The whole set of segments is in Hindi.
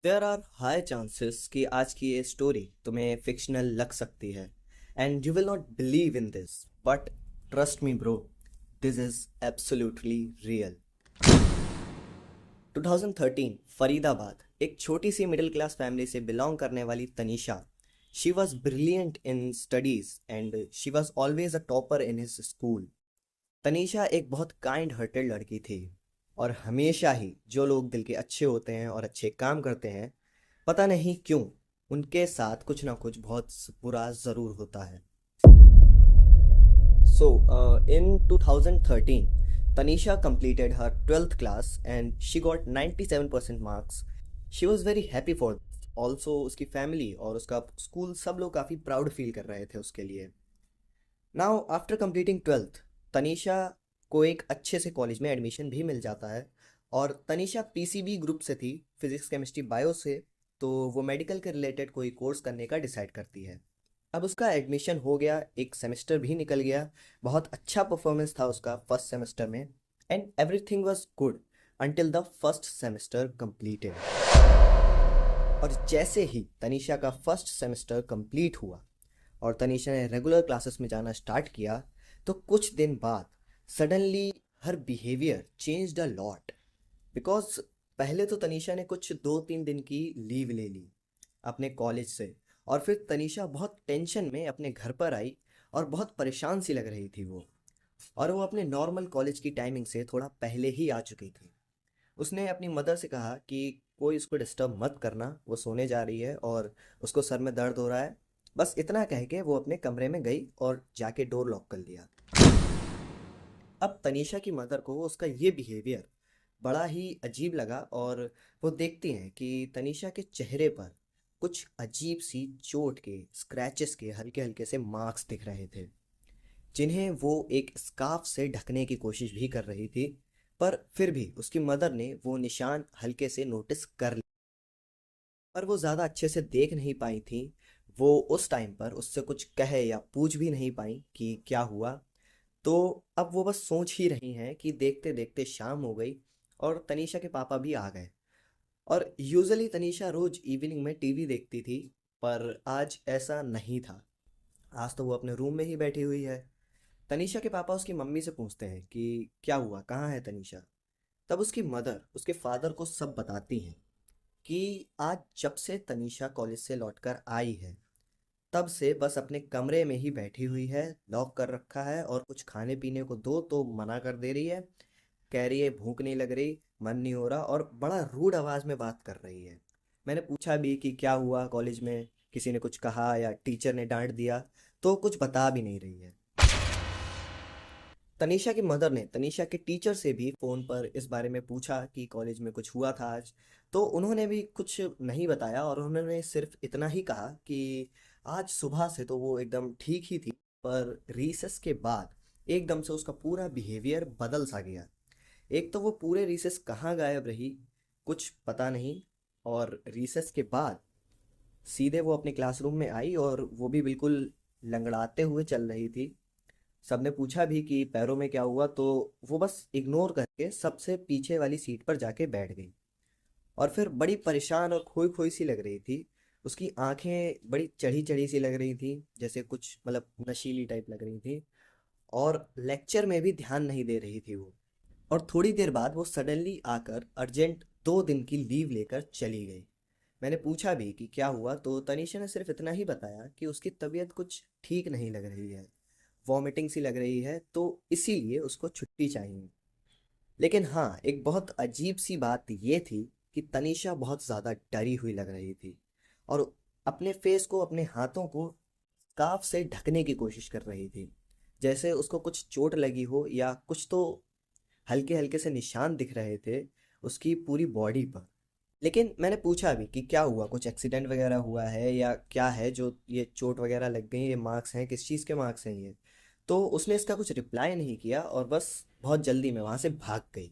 देयर आर हाई चांसेस कि आज की ये स्टोरी तुम्हें फिक्शनल लग सकती है and you will not believe in this, but trust me bro, this is absolutely real. 2013 Faridabad, एक छोटी सी मिडिल क्लास फैमिली से बिलोंग करने वाली Tanisha, she was brilliant in studies and she was always a topper in his school. Tanisha एक बहुत काइंड हार्टेड लड़की थी और हमेशा ही जो लोग दिल के अच्छे होते हैं और अच्छे काम करते हैं, पता नहीं क्यों उनके साथ कुछ ना कुछ बहुत बुरा ज़रूर होता है। So, in 2013, Tanisha completed her 12th class and she got 97% marks. She was very happy for this. Also, उसकी फैमिली और उसका स्कूल सब लोग काफ़ी प्राउड फील कर रहे थे उसके लिए। Now after completing 12th, Tanisha को एक अच्छे से कॉलेज में एडमिशन भी मिल जाता है। और तनीषा पीसीबी ग्रुप से थी, फिजिक्स केमिस्ट्री बायो से, तो वो मेडिकल के रिलेटेड कोई कोर्स करने का डिसाइड करती है। अब उसका एडमिशन हो गया, एक सेमेस्टर भी निकल गया, बहुत अच्छा परफॉर्मेंस था उसका फर्स्ट सेमेस्टर में and everything was good until the first semester completed. और जैसे ही तनीषा का फर्स्ट सेमेस्टर कंप्लीट हुआ और तनीषा ने रेगुलर क्लासेस में जाना स्टार्ट किया, तो कुछ दिन बाद suddenly her behaviour changed a lot. Because पहले तो तनीषा ने कुछ 2-3 दिन की लीव ले ली अपने कॉलेज से, और फिर तनीषा बहुत टेंशन में अपने घर पर आई और बहुत परेशान सी लग रही थी वो। और वो अपने नॉर्मल कॉलेज की टाइमिंग से थोड़ा पहले ही आ चुकी थी। उसने अपनी मदर से कहा कि कोई उसको डिस्टर्ब मत करना, वो सोने जा रही है और उसको सर में दर्द हो रहा है। बस इतना कह के वो अपने कमरे में गई और जाके डोर लॉक कर लिया। अब तनीषा की मदर को उसका ये बिहेवियर बड़ा ही अजीब लगा और वो देखती हैं कि तनीषा के चेहरे पर कुछ अजीब सी चोट के, स्क्रैचेस के हल्के हल्के से मार्क्स दिख रहे थे, जिन्हें वो एक स्कार्फ से ढकने की कोशिश भी कर रही थी। पर फिर भी उसकी मदर ने वो निशान हल्के से नोटिस कर लिए, पर वो ज़्यादा अच्छे से देख नहीं पाई थी। वो उस टाइम पर उससे कुछ कहे या पूछ भी नहीं पाई कि क्या हुआ। तो अब वो बस सोच ही रही हैं कि देखते देखते शाम हो गई और तनीषा के पापा भी आ गए। और यूजुअली तनीषा रोज इवनिंग में टीवी देखती थी, पर आज ऐसा नहीं था। आज तो वो अपने रूम में ही बैठी हुई है। तनीषा के पापा उसकी मम्मी से पूछते हैं कि क्या हुआ, कहाँ है तनीषा। तब उसकी मदर उसके फादर को सब बताती हैं कि आज जब से तनीषा कॉलेज से लौटकर आई है, तब से बस अपने कमरे में ही बैठी हुई है, लॉक कर रखा है, और कुछ खाने पीने को दो तो मना कर दे रही है। कह रही है भूख नहीं लग रही, मन नहीं हो रहा, और बड़ा रूड आवाज़ में बात कर रही है। मैंने पूछा भी कि क्या हुआ कॉलेज में, किसी ने कुछ कहा या टीचर ने डांट दिया, तो कुछ बता भी नहीं रही है। तनीषा की मदर ने तनीषा के टीचर से भी फ़ोन पर इस बारे में पूछा कि कॉलेज में कुछ हुआ था आज, तो उन्होंने भी कुछ नहीं बताया और उन्होंने सिर्फ इतना ही कहा कि आज सुबह से तो वो एकदम ठीक ही थी, पर रीसेस के बाद एकदम से उसका पूरा बिहेवियर बदल सा गया। एक तो वो पूरे रीसेस कहाँ गायब रही, कुछ पता नहीं, और रीसेस के बाद सीधे वो अपने क्लासरूम में आई और वो भी बिल्कुल लंगड़ाते हुए चल रही थी। सबने पूछा भी कि पैरों में क्या हुआ, तो वो बस इग्नोर करके सबसे पीछे वाली सीट पर जाके बैठ गई। और फिर बड़ी परेशान और खोई खोई सी लग रही थी। उसकी आंखें बड़ी चढ़ी चढ़ी सी लग रही थी, जैसे कुछ मतलब नशीली टाइप लग रही थी। और लेक्चर में भी ध्यान नहीं दे रही थी वो। और थोड़ी देर बाद वो सडनली आकर अर्जेंट 2 दिन की लीव लेकर चली गई। मैंने पूछा भी कि क्या हुआ, तो तनीषा ने सिर्फ इतना ही बताया कि उसकी तबीयत कुछ ठीक नहीं लग रही है, वॉमिटिंग सी लग रही है, तो इसीलिए उसको छुट्टी चाहिए। लेकिन हाँ, एक बहुत अजीब सी बात ये थी कि तनीषा बहुत ज़्यादा डरी हुई लग रही थी और अपने फेस को, अपने हाथों को स्कार्फ से ढकने की कोशिश कर रही थी, जैसे उसको कुछ चोट लगी हो या कुछ। तो हल्के हल्के से निशान दिख रहे थे उसकी पूरी बॉडी पर। लेकिन मैंने पूछा भी कि क्या हुआ, कुछ एक्सीडेंट वगैरह हुआ है या क्या है जो ये चोट वगैरह लग गई, ये मार्क्स हैं, किस चीज़ के मार्क्स हैं ये। तो उसने इसका कुछ रिप्लाई नहीं किया और बस बहुत जल्दी में वहाँ से भाग गई।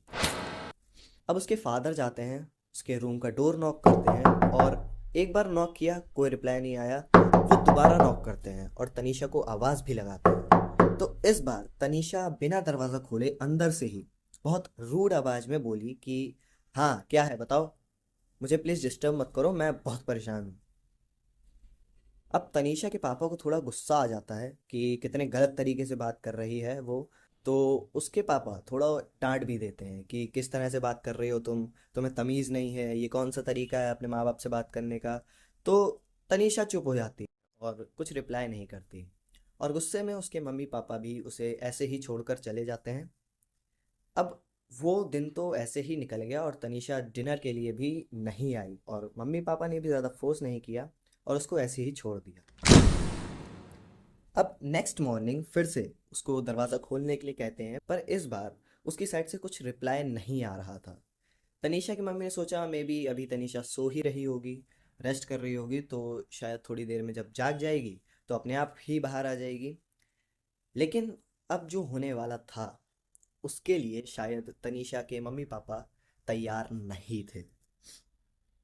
अब उसके फादर जाते हैं, उसके रूम का डोर नॉक करते हैं, और एक बार नॉक किया, कोई रिप्लाई नहीं आया। वो दोबारा नॉक करते हैं और तनीषा को आवाज़ भी लगाते हैं। तो इस बार तनीषा बिना दरवाज़ा खोले अंदर से ही बहुत रूड आवाज़ में बोली कि हाँ क्या है बताओ। मुझे प्लीज़ डिस्टर्ब मत करो, मैं बहुत परेशान हूँ। अब तनीषा के पापा को थोड़ा गुस्सा आ जाता है कि कितने गलत तरीके से बात कर रही है वो। तो उसके पापा थोड़ा डांट भी देते हैं कि किस तरह से बात कर रही हो तुम, तुम्हें तमीज़ नहीं है, ये कौन सा तरीका है अपने माँ बाप से बात करने का। तो तनीषा चुप हो जाती है और कुछ रिप्लाई नहीं करती, और गुस्से में उसके मम्मी पापा भी उसे ऐसे ही छोड़कर चले जाते हैं। अब वो दिन तो ऐसे ही निकल गया और तनीषा डिनर के लिए भी नहीं आई, और मम्मी पापा ने भी ज़्यादा फोर्स नहीं किया और उसको ऐसे ही छोड़ दिया। अब नेक्स्ट मॉर्निंग फिर से उसको दरवाज़ा खोलने के लिए कहते हैं, पर इस बार उसकी साइड से कुछ रिप्लाई नहीं आ रहा था। तनीषा की मम्मी ने सोचा मे बी अभी तनीषा सो ही रही होगी, रेस्ट कर रही होगी, तो शायद थोड़ी देर में जब जाग जाएगी तो अपने आप ही बाहर आ जाएगी। लेकिन अब जो होने वाला था उसके लिए शायद तनीषा के मम्मी पापा तैयार नहीं थे,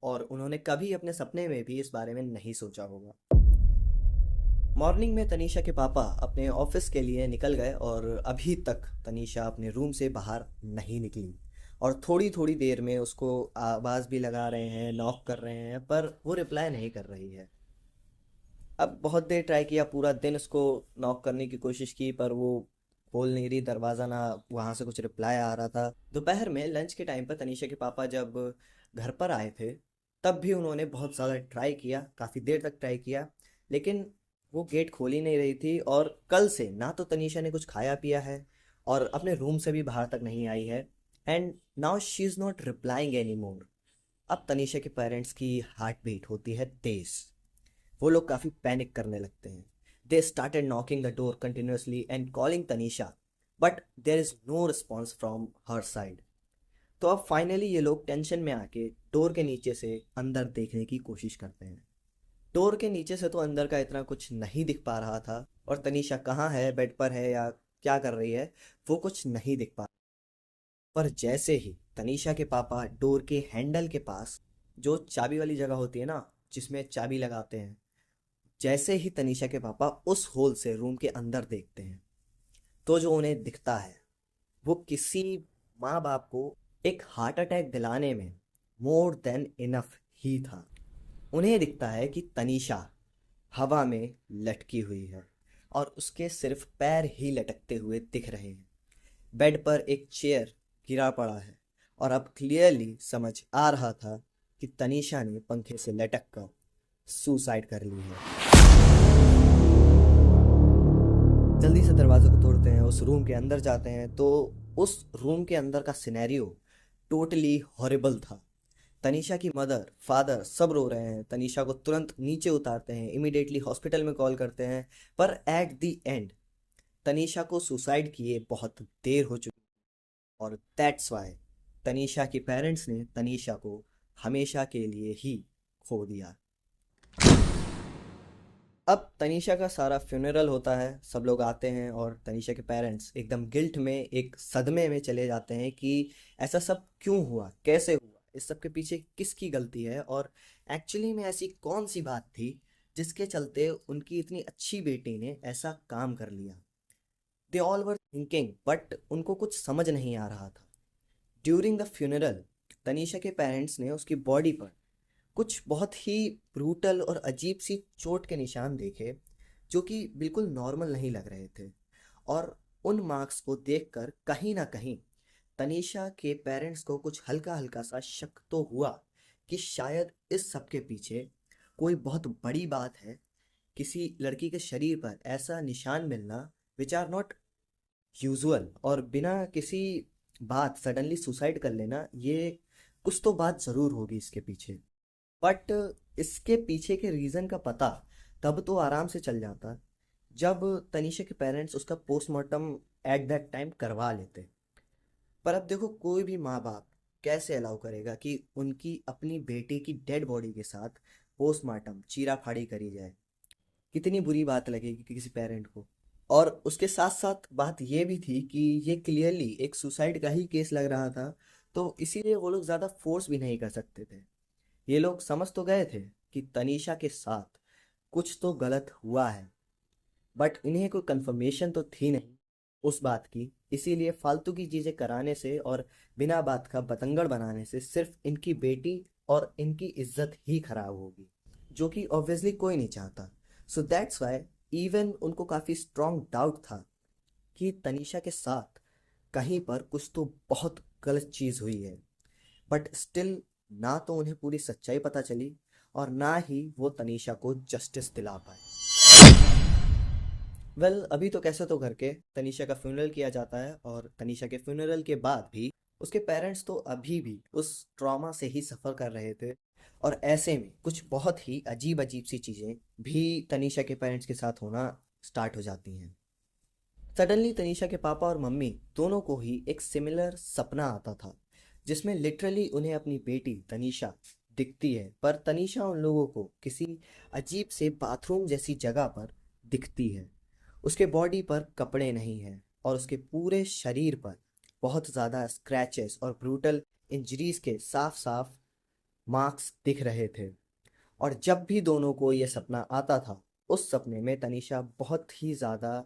और उन्होंने कभी अपने सपने में भी इस बारे में नहीं सोचा होगा। मॉर्निंग में तनीषा के पापा अपने ऑफिस के लिए निकल गए और अभी तक तनीषा अपने रूम से बाहर नहीं निकली, और थोड़ी थोड़ी देर में उसको आवाज़ भी लगा रहे हैं, नॉक कर रहे हैं, पर वो रिप्लाई नहीं कर रही है। अब बहुत देर ट्राई किया, पूरा दिन उसको नॉक करने की कोशिश की, पर वो खोल नहीं रही दरवाज़ा, ना वहाँ से कुछ रिप्लाई आ रहा था। दोपहर में लंच के टाइम पर तनीषा के पापा जब घर पर आए थे, तब भी उन्होंने बहुत ज़्यादा ट्राई किया, काफ़ी देर तक ट्राई किया, लेकिन वो गेट खोल ही नहीं रही थी। और कल से ना तो तनीषा ने कुछ खाया पिया है और अपने रूम से भी बाहर तक नहीं आई है, and now she is not replying any more. अब तनीषा के पेरेंट्स की हार्ट बीट होती है तेज, वो लोग काफ़ी पैनिक करने लगते हैं। They started knocking the door continuously and calling Tanisha, but there is no response from her side. तो अब फाइनली ये लोग टेंशन में आके डोर के नीचे से अंदर देखने की कोशिश करते हैं। डोर के नीचे से तो अंदर का इतना कुछ नहीं दिख पा रहा था, और तनीषा कहाँ है, बेड पर है या क्या कर रही है, वो कुछ नहीं दिख पा। पर जैसे ही तनीषा के पापा डोर के हैंडल के पास, जो चाबी वाली जगह होती है ना जिसमें चाबी लगाते हैं, जैसे ही तनीषा के पापा उस होल से रूम के अंदर देखते हैं, तो जो उन्हें दिखता है वो किसी माँ बाप को एक हार्ट अटैक दिलाने में मोर देन इनफ ही था। उन्हें दिखता है कि तनीषा हवा में लटकी हुई है और उसके सिर्फ पैर ही लटकते हुए दिख रहे हैं। बेड पर एक चेयर गिरा पड़ा है, और अब क्लियरली समझ आ रहा था कि तनीषा ने पंखे से लटक कर सुसाइड कर ली है। जल्दी से दरवाजे को तोड़ते हैं, उस रूम के अंदर जाते हैं, तो उस रूम के अंदर का सिनेरियो टोटली हॉरिबल था। तनीषा की मदर फादर सब रो रहे हैं, तनीषा को तुरंत नीचे उतारते हैं, इमिडिएटली हॉस्पिटल में कॉल करते हैं, पर एट द एंड तनीषा को सुसाइड किए बहुत देर हो चुकी, और दैट्स वाई तनीषा के पेरेंट्स ने तनीषा को हमेशा के लिए ही खो दिया। अब तनीषा का सारा फ्यूनरल होता है, सब लोग आते हैं, और तनीषा के पेरेंट्स एकदम गिल्ट में, एक सदमे में चले जाते हैं कि ऐसा सब क्यों हुआ, कैसे हुआ, इस सब के पीछे किसकी गलती है, और एक्चुअली में ऐसी कौन सी बात थी जिसके चलते उनकी इतनी अच्छी बेटी ने ऐसा काम कर लिया। They all were thinking, but उनको कुछ समझ नहीं आ रहा था। ड्यूरिंग द फ्यूनरल तनीषा के पेरेंट्स ने उसकी बॉडी पर कुछ बहुत ही ब्रूटल और अजीब सी चोट के निशान देखे, जो कि बिल्कुल नॉर्मल नहीं लग रहे थे। और उन मार्क्स को देखकर कहीं ना कहीं तनीषा के पेरेंट्स को कुछ हल्का हल्का सा शक तो हुआ कि शायद इस सब के पीछे कोई बहुत बड़ी बात है। किसी लड़की के शरीर पर ऐसा निशान मिलना विच आर नॉट यूजुअल, और बिना किसी बात सडनली सुसाइड कर लेना, ये कुछ तो बात ज़रूर होगी इसके पीछे। बट इसके पीछे के रीज़न का पता तब तो आराम से चल जाता जब तनीषा के पेरेंट्स उसका पोस्टमार्टम एट दैट टाइम करवा लेते। पर अब देखो, कोई भी माँ बाप कैसे अलाउ करेगा कि उनकी अपनी बेटी की डेड बॉडी के साथ पोस्टमार्टम चीरा फाड़ी करी जाए। कितनी बुरी बात लगेगी किसी पेरेंट को। और उसके साथ साथ बात ये भी थी कि ये क्लियरली एक सुसाइड का ही केस लग रहा था, तो इसीलिए वो लोग ज़्यादा फोर्स भी नहीं कर सकते थे। ये लोग समझ तो गए थे कि तनीषा के साथ कुछ तो गलत हुआ है, बट इन्हें कोई कंफर्मेशन तो थी नहीं उस बात की। इसीलिए फालतू की चीज़ें कराने से और बिना बात का बतंगड़ बनाने से सिर्फ इनकी बेटी और इनकी इज्जत ही खराब होगी, जो कि ऑब्वियसली कोई नहीं चाहता। सो दैट्स वाई इवन उनको काफ़ी स्ट्रॉन्ग डाउट था कि तनीषा के साथ कहीं पर कुछ तो बहुत गलत चीज़ हुई है। बट स्टिल ना तो उन्हें पूरी सच्चाई पता चली और ना ही वो तनीषा को जस्टिस दिला पाए। अभी तो कैसे तो करके तनीषा का फ्यूनरल किया जाता है, और तनीषा के फ्यूनरल के बाद भी उसके पेरेंट्स तो अभी भी उस ट्रॉमा से ही सफ़र कर रहे थे। और ऐसे में कुछ बहुत ही अजीब अजीब सी चीज़ें भी तनीषा के पेरेंट्स के साथ होना स्टार्ट हो जाती हैं। सडनली तनीषा के पापा और मम्मी दोनों को ही एक सिमिलर सपना आता था, जिसमें लिटरली उन्हें अपनी बेटी तनीषा दिखती है, पर तनीषा उन लोगों को किसी अजीब से बाथरूम जैसी जगह पर दिखती है। उसके बॉडी पर कपड़े नहीं हैं और उसके पूरे शरीर पर बहुत ज़्यादा स्क्रैचेस और ब्रूटल इंजरीज के साफ साफ मार्क्स दिख रहे थे। और जब भी दोनों को ये सपना आता था, उस सपने में तनीषा बहुत ही ज़्यादा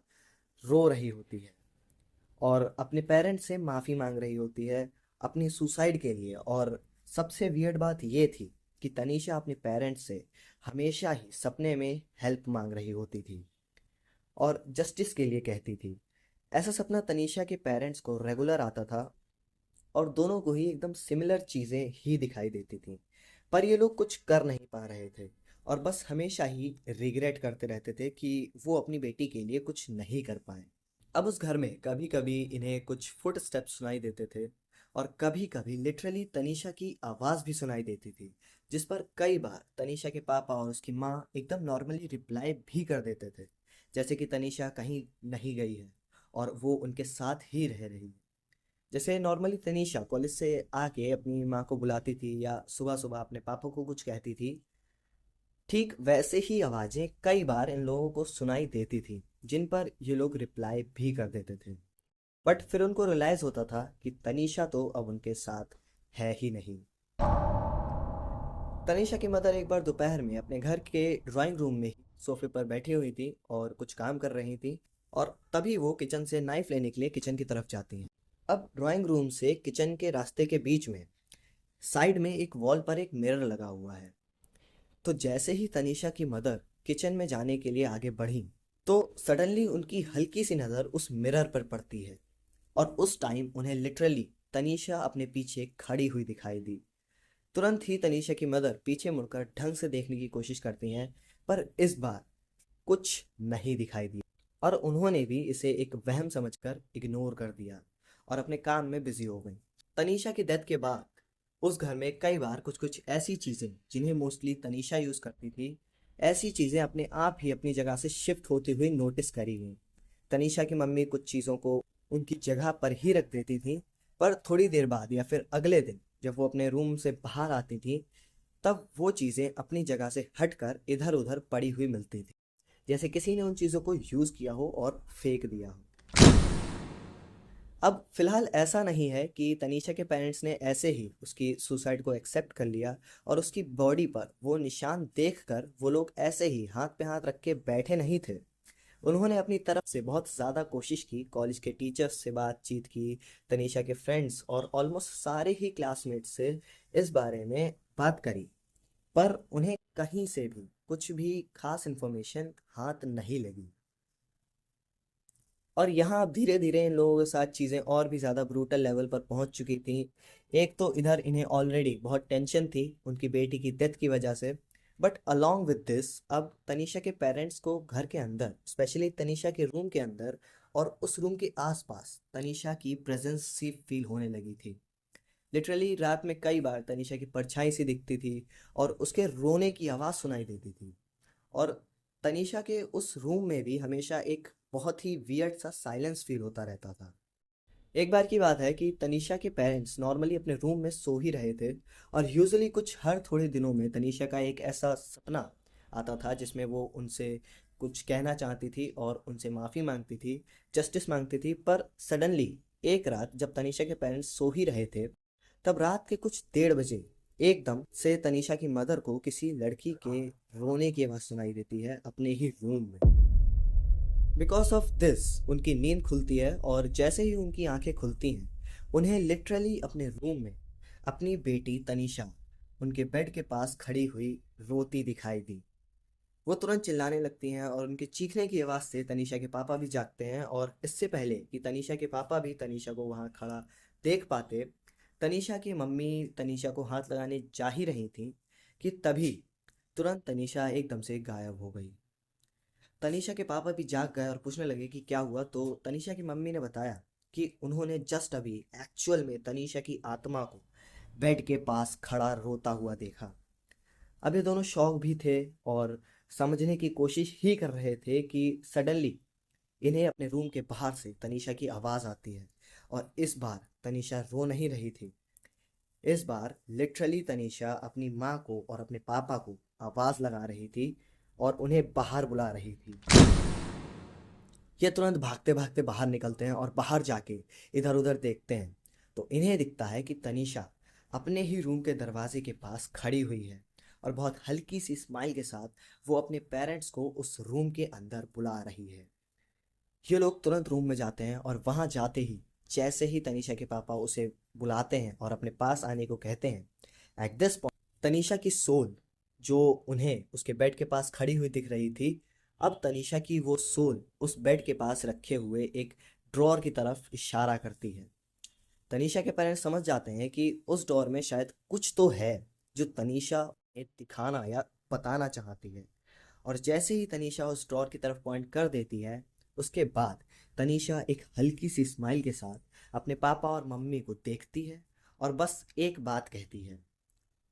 रो रही होती है और अपने पेरेंट्स से माफ़ी मांग रही होती है अपनी सुसाइड के लिए। और सबसे वियर्ड बात ये थी कि तनीषा अपने पेरेंट्स से हमेशा ही सपने में हेल्प मांग रही होती थी और जस्टिस के लिए कहती थी। ऐसा सपना तनीषा के पेरेंट्स को रेगुलर आता था और दोनों को ही एकदम सिमिलर चीज़ें ही दिखाई देती थी, पर ये लोग कुछ कर नहीं पा रहे थे और बस हमेशा ही रिग्रेट करते रहते थे कि वो अपनी बेटी के लिए कुछ नहीं कर पाए। अब उस घर में कभी कभी इन्हें कुछ फुट स्टेप्स सुनाई देते थे और कभी कभी लिटरली तनीषा की आवाज़ भी सुनाई देती थी, जिस पर कई बार तनीषा के पापा और उसकी माँ एकदम नॉर्मली रिप्लाई भी कर देते थे, जैसे कि तनीषा कहीं नहीं गई है और वो उनके साथ ही रह रही है। जैसे नॉर्मली तनीषा कॉलेज से आके अपनी माँ को बुलाती थी या सुबह सुबह अपने पापा को कुछ कहती थी, ठीक वैसे ही आवाज़ें कई बार इन लोगों को सुनाई देती थी, जिन पर ये लोग रिप्लाई भी कर देते थे। बट फिर उनको रियलाइज़ होता था कि तनीषा तो अब उनके साथ है ही नहीं। तनीषा की मदर एक बार दोपहर में अपने घर के ड्राइंग रूम में ही सोफे पर बैठी हुई थी और कुछ काम कर रही थी, और तभी वो किचन से नाइफ लेने के लिए किचन की तरफ जाती हैं। अब ड्राइंग रूम से किचन के रास्ते के बीच में साइड में एक वॉल पर एक मिरर लगा हुआ है। तो जैसे ही तनीषा की मदर किचन में जाने के लिए आगे बढ़ी, तो सडनली उनकी हल्की सी नज़र उस मिरर पर पड़ती है और उस टाइम उन्हें लिटरली तनीषा अपने पीछे खड़ी हुई दिखाई दी। तुरंत ही तनीषा की मदर पीछे मुड़कर ढंग से देखने की कोशिश करती हैं, पर इस बार कुछ नहीं दिखाई दिया और उन्होंने भी इसे एक वहम समझकर इग्नोर कर दिया और अपने काम में बिजी हो गई। तनीषा की डेथ के बाद उस घर में कई बार कुछ कुछ ऐसी चीज़ें जिन्हें मोस्टली तनीषा यूज़ करती थी, ऐसी चीज़ें अपने आप ही अपनी जगह से शिफ्ट होती हुई नोटिस करी गई। तनीषा की मम्मी कुछ चीज़ों को उनकी जगह पर ही रख देती थी, पर थोड़ी देर बाद या फिर अगले दिन जब वो अपने रूम से बाहर आती थी, तब वो चीज़ें अपनी जगह से हटकर इधर उधर पड़ी हुई मिलती थी, जैसे किसी ने उन चीज़ों को यूज़ किया हो और फेंक दिया हो। अब फिलहाल ऐसा नहीं है कि तनीषा के पेरेंट्स ने ऐसे ही उसकी सुसाइड को एक्सेप्ट कर लिया और उसकी बॉडी पर वो निशान देखकर वो लोग ऐसे ही हाथ पे हाथ रख के बैठे नहीं थे। उन्होंने अपनी तरफ से बहुत ज़्यादा कोशिश की, कॉलेज के टीचर्स से बातचीत की, तनीषा के फ्रेंड्स और ऑलमोस्ट सारे ही क्लासमेट्स से इस बारे में बात करी, पर उन्हें कहीं से भी कुछ भी खास इन्फॉर्मेशन हाथ नहीं लगी। और यहाँ अब धीरे धीरे इन लोगों के साथ चीज़ें और भी ज़्यादा ब्रूटल लेवल पर पहुँच चुकी थी। एक तो इधर इन्हें ऑलरेडी बहुत टेंशन थी उनकी बेटी की डेथ की वजह से, बट अलॉन्ग विद दिस अब तनीषा के पेरेंट्स को घर के अंदर, स्पेशली तनीषा के रूम के अंदर और उस रूम के आसपास तनीषा की प्रेजेंस सी फील होने लगी थी। लिटरली रात में कई बार तनीषा की परछाई सी दिखती थी और उसके रोने की आवाज़ सुनाई देती थी। और तनीषा के उस रूम में भी हमेशा एक बहुत ही वियर्ड सा साइलेंस फील होता रहता था। एक बार की बात है कि तनीषा के पेरेंट्स नॉर्मली अपने रूम में सो ही रहे थे और यूजुअली कुछ हर थोड़े दिनों में तनीषा का एक ऐसा सपना आता था जिसमें वो उनसे कुछ कहना चाहती थी और उनसे माफ़ी मांगती थी, जस्टिस मांगती थी। पर सडनली एक रात जब तनीषा के पेरेंट्स सो ही रहे थे, तब रात के कुछ 1:30 बजे एकदम से तनीषा की मदर को किसी लड़की के रोने की आवाज़ सुनाई देती है अपने ही रूम में। बिकॉज ऑफ दिस उनकी नींद खुलती है और जैसे ही उनकी आंखें खुलती हैं, उन्हें लिटरली अपने रूम में अपनी बेटी तनीषा उनके बेड के पास खड़ी हुई रोती दिखाई दी। वो तुरंत चिल्लाने लगती हैं और उनके चीखने की आवाज़ से तनीषा के पापा भी जागते हैं, और इससे पहले कि तनीषा के पापा भी तनीषा को वहाँ खड़ा देख पाते, तनीषा की मम्मी तनीषा को हाथ लगाने जा ही रही थी कि तभी तुरंत तनीषा एकदम से गायब हो गई। तनीषा के पापा भी जाग गए और पूछने लगे कि क्या हुआ, तो तनीषा की मम्मी ने बताया कि उन्होंने जस्ट अभी एक्चुअल में तनीषा की आत्मा को बेड के पास खड़ा रोता हुआ देखा। अब ये दोनों शौक भी थे और समझने की कोशिश ही कर रहे थे कि सडनली इन्हें अपने रूम के बाहर से तनीषा की आवाज़ आती है। और इस बार तनीषा रो नहीं रही थी, इस बार लिटरली तनीषा अपनी माँ को और अपने पापा को आवाज़ लगा रही थी और उन्हें बाहर बुला रही थी। ये तुरंत भागते भागते बाहर निकलते हैं और बाहर जाके इधर उधर देखते हैं, तो इन्हें दिखता है कि तनीषा अपने ही रूम के दरवाजे के पास खड़ी हुई है और बहुत हल्की सी स्माइल के साथ वो अपने पेरेंट्स को उस रूम के अंदर बुला रही है। ये लोग तुरंत रूम में जाते हैं और वहां जाते ही जैसे ही तनीषा के पापा उसे बुलाते हैं और अपने पास आने को कहते हैं, एट दिस पॉइंट तनीषा की सोल जो उन्हें उसके बेड के पास खड़ी हुई दिख रही थी, अब तनीषा की वो सोल उस बेड के पास रखे हुए एक ड्रॉर की तरफ इशारा करती है। तनीषा के पेरेंट्स समझ जाते हैं कि उस ड्रॉर में शायद कुछ तो है जो तनीषा उन्हें दिखाना या बताना चाहती है। और जैसे ही तनीषा उस ड्रॉर की तरफ पॉइंट कर देती है, उसके बाद तनीषा एक हल्की सी स्माइल के साथ अपने पापा और मम्मी को देखती है और बस एक बात कहती है,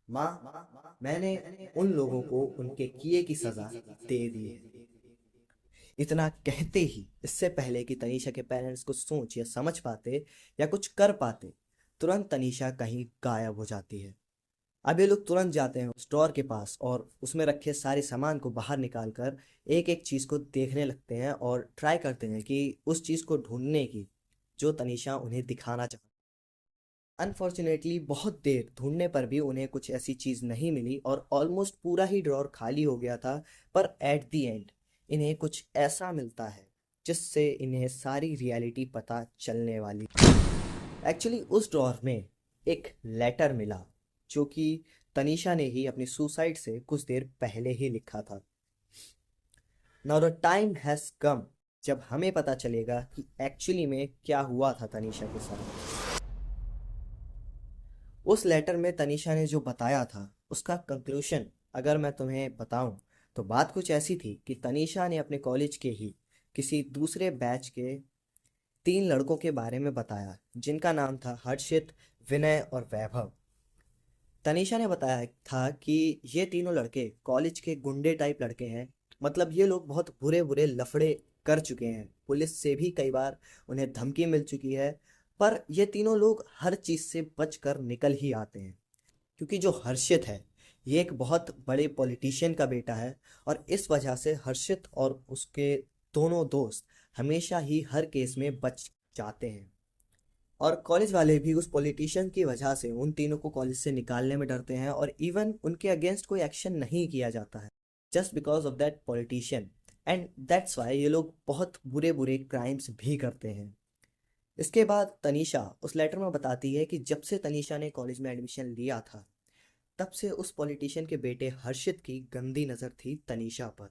माँ, मैंने उन लोगों को उनके किए की सजा दे दी है। इतना कहते ही, इससे पहले कि तनीषा के पेरेंट्स कुछ सोच या समझ पाते या कुछ कर पाते, तुरंत तनीषा कहीं गायब हो जाती है। अब ये लोग तुरंत जाते हैं उस ड्रॉर के पास और उसमें रखे सारे सामान को बाहर निकाल कर एक एक चीज़ को देखने लगते हैं और ट्राई करते हैं कि उस चीज़ को ढूंढने की जो तनीषा उन्हें दिखाना चाहती। अनफॉर्चुनेटली बहुत देर ढूंढने पर भी उन्हें कुछ ऐसी चीज़ नहीं मिली और ऑलमोस्ट पूरा ही ड्रॉर खाली हो गया था। पर एट दी एंड इन्हें कुछ ऐसा मिलता है जिससे इन्हें सारी रियलिटी पता चलने वाली। एक्चुअली उस ड्रॉर में एक लेटर मिला जो कि तनीषा ने ही अपनी सुसाइड से कुछ देर पहले ही लिखा था। Now the time has come जब हमें पता चलेगा कि एक्चुअली में क्या हुआ था तनीषा के साथ। उस लेटर में तनीषा ने जो बताया था उसका कंक्लूशन अगर मैं तुम्हें बताऊं तो बात कुछ ऐसी थी कि तनीषा ने अपने कॉलेज के ही किसी दूसरे बैच के 3 लड़कों के बारे में बताया जिनका नाम था हर्षित, विनय और वैभव। तनीषा ने बताया था कि ये तीनों लड़के कॉलेज के गुंडे टाइप लड़के हैं, मतलब ये लोग बहुत बुरे बुरे लफड़े कर चुके हैं, पुलिस से भी कई बार उन्हें धमकी मिल चुकी है। पर ये तीनों लोग हर चीज़ से बच कर निकल ही आते हैं, क्योंकि जो हर्षित है ये एक बहुत बड़े पॉलिटिशियन का बेटा है और इस वजह से हर्षित और उसके दोनों दोस्त हमेशा ही हर केस में बच जाते हैं। और कॉलेज वाले भी उस पॉलिटिशियन की वजह से उन तीनों को कॉलेज से निकालने में डरते हैं और इवन उनके अगेंस्ट कोई एक्शन नहीं किया जाता है, just because of that politician. And that's why ये लोग बहुत बुरे बुरे क्राइम्स भी करते हैं। इसके बाद तनीषा उस लेटर में बताती है कि जब से तनीषा ने कॉलेज में एडमिशन लिया था तब से उस पॉलिटिशियन के बेटे हर्षित की गंदी नज़र थी तनीषा पर।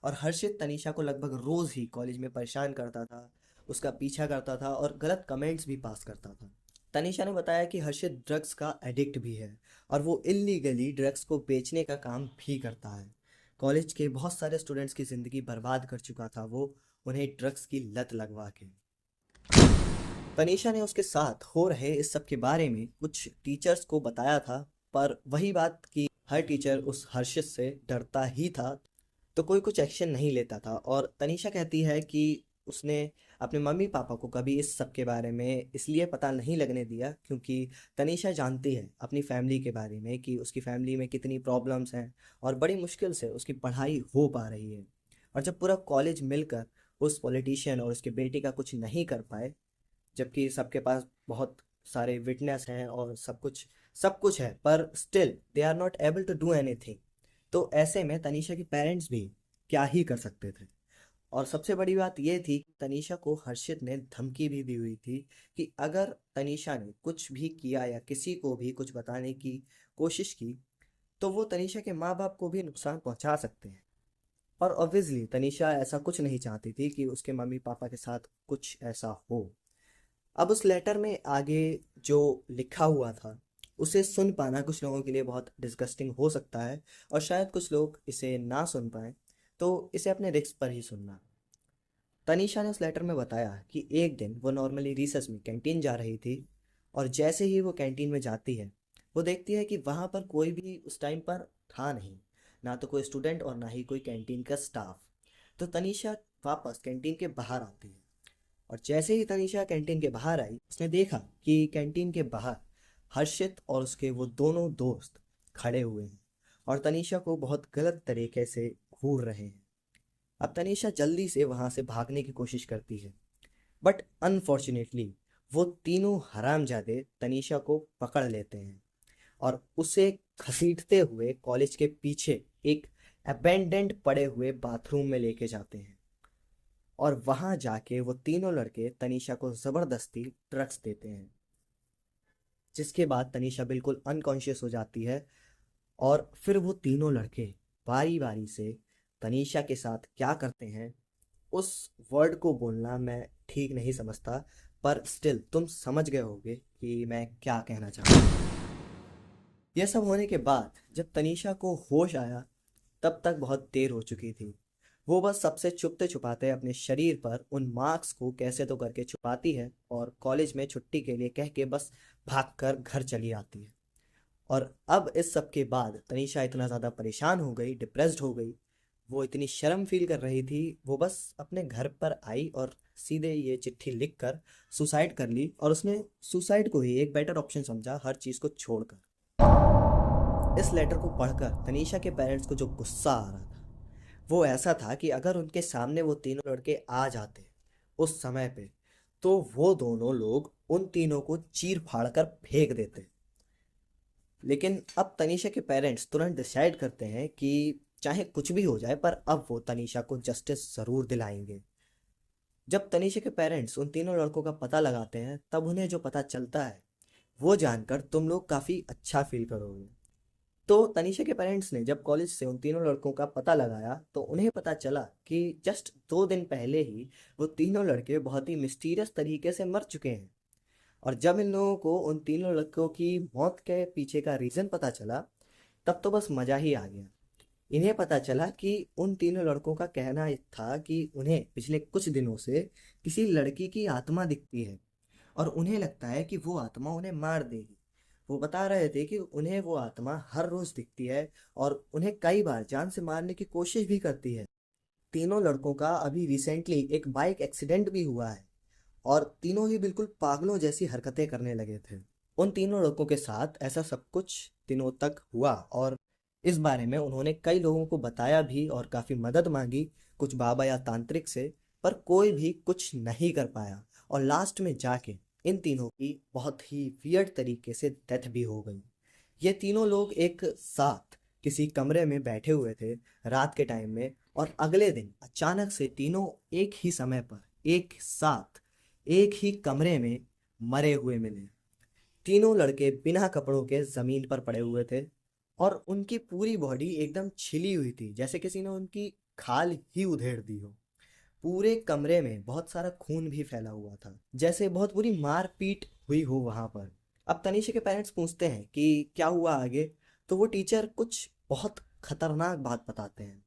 और हर्षित तनीषा को लगभग रोज़ ही कॉलेज में परेशान करता था, उसका पीछा करता था और गलत कमेंट्स भी पास करता था। तनीषा ने बताया कि हर्षित ड्रग्स का एडिक्ट भी है और वो इल्लीगली ड्रग्स को बेचने का काम भी करता है। कॉलेज के बहुत सारे स्टूडेंट्स की ज़िंदगी बर्बाद कर चुका था वो, उन्हें ड्रग्स की लत लगवा के। तनीषा ने उसके साथ हो रहे इस सब के बारे में कुछ टीचर्स को बताया था, पर वही बात कि हर टीचर उस हर्षित से डरता ही था, तो कोई कुछ एक्शन नहीं लेता था। और तनीषा कहती है कि उसने अपने मम्मी पापा को कभी इस सब के बारे में इसलिए पता नहीं लगने दिया क्योंकि तनीषा जानती है अपनी फैमिली के बारे में कि उसकी फैमिली में कितनी प्रॉब्लम्स हैं और बड़ी मुश्किल से उसकी पढ़ाई हो पा रही है। और जब पूरा कॉलेज मिलकर उस पॉलिटिशियन और उसके बेटे का कुछ नहीं कर पाए, जबकि सबके पास बहुत सारे विटनेस हैं और सब कुछ है, पर still they are not able to do anything, तो ऐसे में तनीषा के पेरेंट्स भी क्या ही कर सकते थे। और सबसे बड़ी बात ये थी कि तनीषा को हर्षित ने धमकी भी दी हुई थी कि अगर तनीषा ने कुछ भी किया या किसी को भी कुछ बताने की कोशिश की तो वो तनीषा के माँ बाप को भी नुकसान पहुंचा सकते हैं। और ऑब्वियसली तनीषा ऐसा कुछ नहीं चाहती थी कि उसके मम्मी पापा के साथ कुछ ऐसा हो। अब उस लेटर में आगे जो लिखा हुआ था उसे सुन पाना कुछ लोगों के लिए बहुत डिस्गस्टिंग हो सकता है और शायद कुछ लोग इसे ना सुन पाएँ, तो इसे अपने रिस्क पर ही सुनना। तनीषा ने उस लेटर में बताया कि एक दिन वो नॉर्मली रिसेस में कैंटीन जा रही थी और जैसे ही वो कैंटीन में जाती है वो देखती है कि वहाँ पर कोई भी उस टाइम पर था नहीं, ना तो कोई स्टूडेंट और ना ही कोई कैंटीन का स्टाफ। तो तनीषा वापस कैंटीन के बाहर आती है और जैसे ही तनीषा कैंटीन के बाहर आई उसने देखा कि कैंटीन के बाहर हर्षित और उसके वो दोनों दोस्त खड़े हुए हैं और तनीषा को बहुत गलत तरीके से घूर रहे हैं। अब तनीषा जल्दी से वहां से भागने की कोशिश करती है बट अनफॉर्चुनेटली वो तीनों हरामजादे तनीषा को पकड़ लेते हैं और उसे घसीटते हुए कॉलेज के पीछे एक अबेंडेंड पड़े हुए बाथरूम में लेके जाते हैं और वहां जाके वो तीनों लड़के तनीषा को जबरदस्ती ड्रग्स देते हैं, जिसके बाद तनीषा बिल्कुल अनकॉन्शियस हो जाती है। और फिर वो तीनों लड़के बारी बारी से तनीषा के साथ क्या करते हैं उस वर्ड को बोलना मैं ठीक नहीं समझता, पर स्टिल तुम समझ गए होगे कि मैं क्या कहना चाहता हूँ। यह सब होने के बाद जब तनीषा को होश आया तब तक बहुत देर हो चुकी थी। वो बस सबसे छुपते छुपाते अपने शरीर पर उन मार्क्स को कैसे तो करके छुपाती है और कॉलेज में छुट्टी के लिए कह के बस भागकर घर चली आती है। और अब इस सब के बाद तनीषा इतना ज़्यादा परेशान हो गई, डिप्रेस्ड हो गई, वो इतनी शर्म फील कर रही थी, वो बस अपने घर पर आई और सीधे ये चिट्ठी लिख कर सुसाइड कर ली और उसने सुसाइड को ही एक बेटर ऑप्शन समझा हर चीज़ को छोड़कर। इस लेटर को पढ़कर तनीषा के पेरेंट्स को जो गुस्सा आ रहा था वो ऐसा था कि अगर उनके सामने वो तीनों लड़के आ जाते उस समय पे तो वो दोनों लोग उन तीनों को चीर फाड़ कर फेंक देते। लेकिन अब तनीषा के पेरेंट्स तुरंत डिसाइड करते हैं कि चाहे कुछ भी हो जाए पर अब वो तनीषा को जस्टिस ज़रूर दिलाएंगे। जब तनीषा के पेरेंट्स उन तीनों लड़कों का पता लगाते हैं तब उन्हें जो पता चलता है वो जानकर तुम लोग काफ़ी अच्छा फील करोगे। तो तनीषा के पेरेंट्स ने जब कॉलेज से उन तीनों लड़कों का पता लगाया तो उन्हें पता चला कि जस्ट 2 दिन पहले ही वो तीनों लड़के बहुत ही मिस्टीरियस तरीके से मर चुके हैं। और जब इन लोगों को उन तीनों लड़कों की मौत के पीछे का रीज़न पता चला तब तो बस मज़ा ही आ गया। इन्हें पता चला कि उन तीनों लड़कों का कहना था कि उन्हें पिछले कुछ दिनों से किसी लड़की की आत्मा दिखती है और उन्हें लगता है कि वो आत्मा उन्हें मार देगी। वो बता रहे थे कि उन्हें वो आत्मा हर रोज़ दिखती है और उन्हें कई बार जान से मारने की कोशिश भी करती है। तीनों लड़कों का अभी रिसेंटली एक बाइक एक्सीडेंट भी हुआ है और तीनों ही बिल्कुल पागलों जैसी हरकतें करने लगे थे। उन तीनों लड़कों के साथ ऐसा सब कुछ दिनों तक हुआ और इस बारे में उन्होंने कई लोगों को बताया भी और काफ़ी मदद मांगी कुछ बाबा या तांत्रिक से, पर कोई भी कुछ नहीं कर पाया और लास्ट में जाके इन तीनों की बहुत ही वियर्ड तरीके से डेथ भी हो गई। ये तीनों लोग एक साथ किसी कमरे में बैठे हुए थे रात के टाइम में और अगले दिन अचानक से तीनों एक ही समय पर एक साथ एक ही कमरे में मरे हुए मिले। तीनों लड़के बिना कपड़ों के जमीन पर पड़े हुए थे और उनकी पूरी बॉडी एकदम छिली हुई थी जैसे किसी ने उनकी खाल ही उधेड़ दी हो। पूरे कमरे में बहुत सारा खून भी फैला हुआ था जैसे बहुत बुरी मारपीट हुई हो वहां पर। अब तनीषा के पेरेंट्स पूछते हैं कि क्या हुआ आगे, तो वो टीचर कुछ बहुत खतरनाक बात बताते हैं।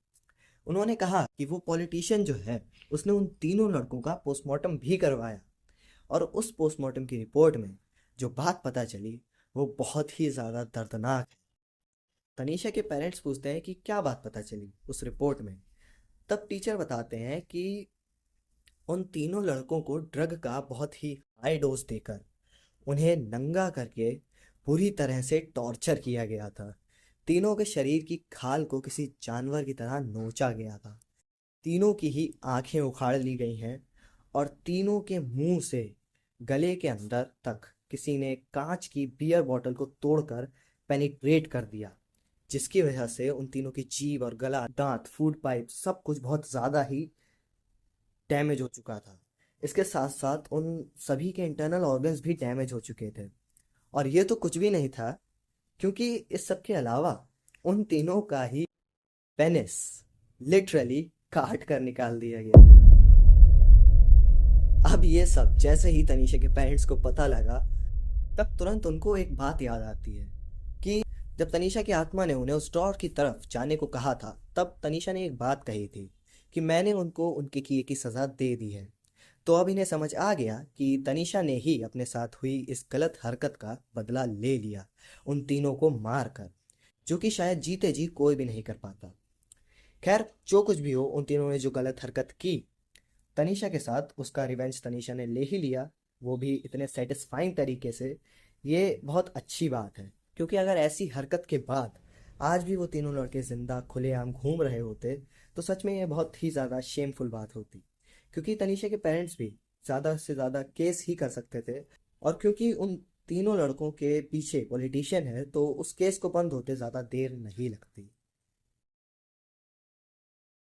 उन्होंने कहा कि वो पॉलिटिशियन जो है उसने उन तीनों लड़कों का पोस्टमार्टम भी करवाया और उस पोस्टमार्टम की रिपोर्ट में जो बात पता चली वो बहुत ही ज़्यादा दर्दनाक है। तनीषा के पेरेंट्स पूछते हैं कि क्या बात पता चली उस रिपोर्ट में। तब टीचर बताते हैं कि उन तीनों लड़कों को ड्रग का बहुत ही हाई डोज देकर उन्हें नंगा करके पूरी तरह से टॉर्चर किया गया था। तीनों के शरीर की खाल को किसी जानवर की तरह नोचा गया था। तीनों की ही आंखें उखाड़ ली गई हैं और तीनों के मुंह से गले के अंदर तक किसी ने कांच की बियर बॉटल को तोड़कर पेनिट्रेट कर दिया, जिसकी वजह से उन तीनों की जीभ और गला, दांत, फूड पाइप सब कुछ बहुत ज़्यादा ही डैमेज हो चुका था। इसके साथ साथ उन सभी के इंटरनल ऑर्गन्स भी डैमेज हो चुके थे। और ये तो कुछ भी नहीं था, क्योंकि इस सब के अलावा उन तीनों का ही पेनिस लिटरली काट कर निकाल दिया गया था। अब ये सब जैसे ही तनीषा के पेरेंट्स को पता लगा, तब तुरंत उनको एक बात याद आती है कि जब तनीषा की आत्मा ने उन्हें उस डॉर की तरफ जाने को कहा था, तब तनीषा ने एक बात कही थी कि मैंने उनको उनके किए की सज़ा दे दी है। तो अब इन्हें समझ आ गया कि तनीषा ने ही अपने साथ हुई इस गलत हरकत का बदला ले लिया, उन तीनों को मार कर, जो कि शायद जीते जी कोई भी नहीं कर पाता। खैर, जो कुछ भी हो, उन तीनों ने जो गलत हरकत की तनीषा के साथ, उसका रिवेंज तनीषा ने ले ही लिया, वो भी इतने सेटिस्फाइंग तरीके से। ये बहुत अच्छी बात है, क्योंकि अगर ऐसी हरकत के बाद आज भी वो तीनों लड़के जिंदा खुलेआम घूम रहे होते, तो सच में ये बहुत ही ज़्यादा शेमफुल बात होती। क्योंकि तनीषा के पेरेंट्स भी ज़्यादा से ज़्यादा केस ही कर सकते थे, और क्योंकि उन तीनों लड़कों के पीछे पॉलिटिशियन है, तो उस केस को बंद होते ज़्यादा देर नहीं लगती।